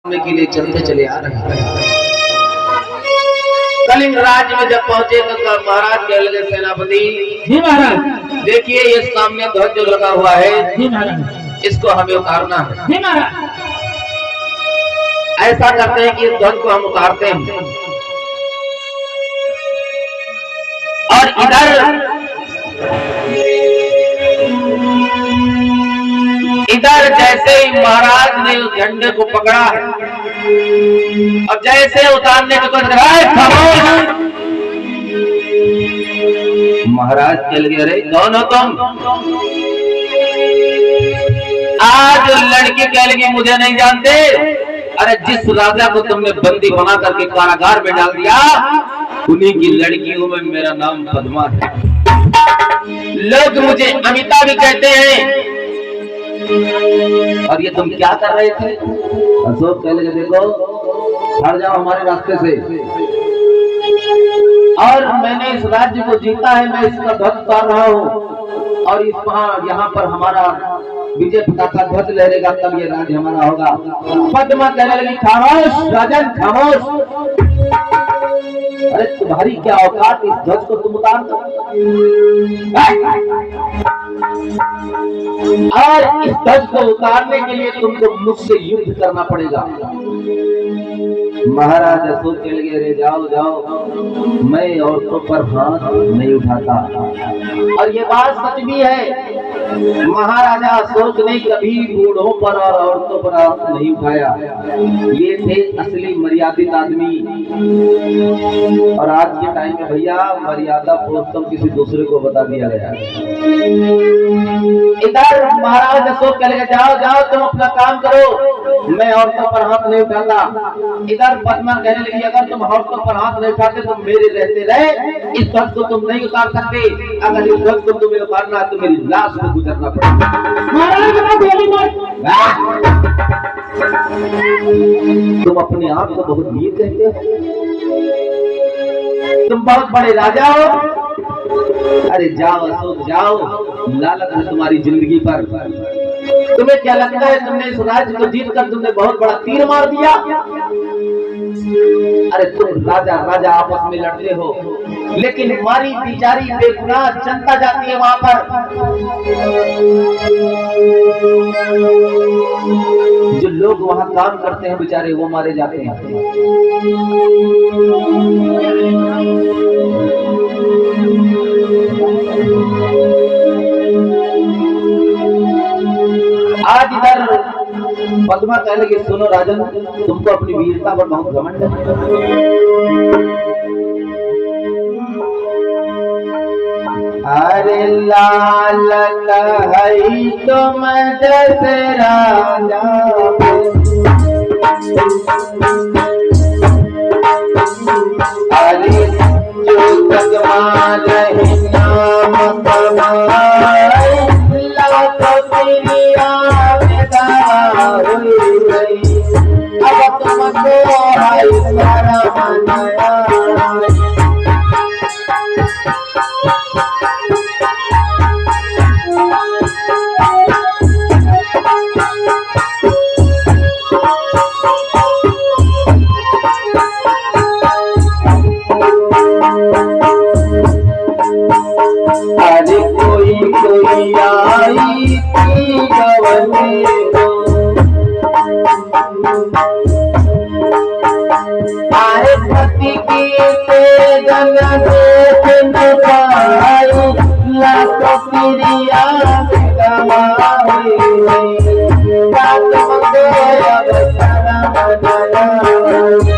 के लिए चलते चले आ रहे हैं। कलिंग राज्य में जब पहुंचे तो महाराज कह लगे सेनापति जी महाराज, देखिए ये सामने ध्वज जो लगा हुआ है जी महाराज, इसको हमें उतारना है। जी महाराज। ऐसा करते हैं कि इस ध्वज को हम उतारते हैं और इधर जैसे ही महाराज ने उस झंडे को पकड़ा है और जैसे उतारने को महाराज चल गए। अरे कौन हो तुम? आज लड़की कह लगी मुझे नहीं जानते। अरे जिस राजा को तुमने बंदी बना करके कारागार में डाल दिया उन्हीं की लड़कियों में मेरा नाम पद्मा है। लोग मुझे अमिता भी कहते हैं। और ये तुम क्या कर रहे थे? अशोक कह लगे देखो हट जाओ हमारे रास्ते से। और मैंने इस राज्य को जीता है, मैं इसका ध्वज उतार रहा हूँ और इस यहाँ पर हमारा विजय पताका ध्वज लहरेगा तब ये राज्य हमारा होगा। पद्मा कहने लगी खामोश राजन खामोश। अरे तुम्हारी क्या औकात, इस ध्वज को तुम उतार दो। और इस ध्वज को उतारने के लिए तुमको मुझसे युद्ध करना पड़ेगा। महाराज अशोक के लिए रे जाओ जाओ, मैं औरतों पर हाथ नहीं उठाता। और ये बात सच भी है, महाराजा अशोक ने कभी बूढ़ों पर और औरतों पर हाथ नहीं उठाया। ये थे असली मर्यादित आदमी। और आज के टाइम में भैया मर्यादा पुरुषोत्तम किसी दूसरे को बता दिया गया। इधर महाराज अशोक कह जाओ जाओ तुम अपना काम करो, मैं औरतों पर हाथ नहीं उठाता। इधर पद्मा कहने लगी अगर तुम औरतों पर हाथ नहीं उठाते तो मेरे रहते रहे इस ध्वज को तुम नहीं उतार सकते। अगर इस ध्वज को तुम्हें उतारना है तो मेरी लाश को गुजरना पड़ेगा। तुम अपने आप को बहुत वीर कहते हो, तुम बहुत बड़े राजा हो। अरे जाओ अशोक जाओ, लालच है तुम्हारी जिंदगी पर। तुम्हें क्या लगता है तुमने इस राज्य को जीत कर तुमने बहुत बड़ा तीर मार दिया? अरे तुम राजा राजा आपस में लड़ते हो, लेकिन हमारी बेचारी बेगुनाह जनता जाती है वहां पर। जो लोग वहां काम करते हैं बेचारे वो मारे जाते हैं। आज इधर पद्मा कहने लगी सुनो राजन, तुमको अपनी वीरता पर बहुत घमंड है। अरे लाल है तुम जैसे राजा, अरे जो तकमाल नाम कमाए अब तुमको सारा मनाया। अरे कोई कोई आई थी गवने को, आए पति की जन देख न पाई, लाखों प्रिया कमाई, रात मको अब सारा मनाया।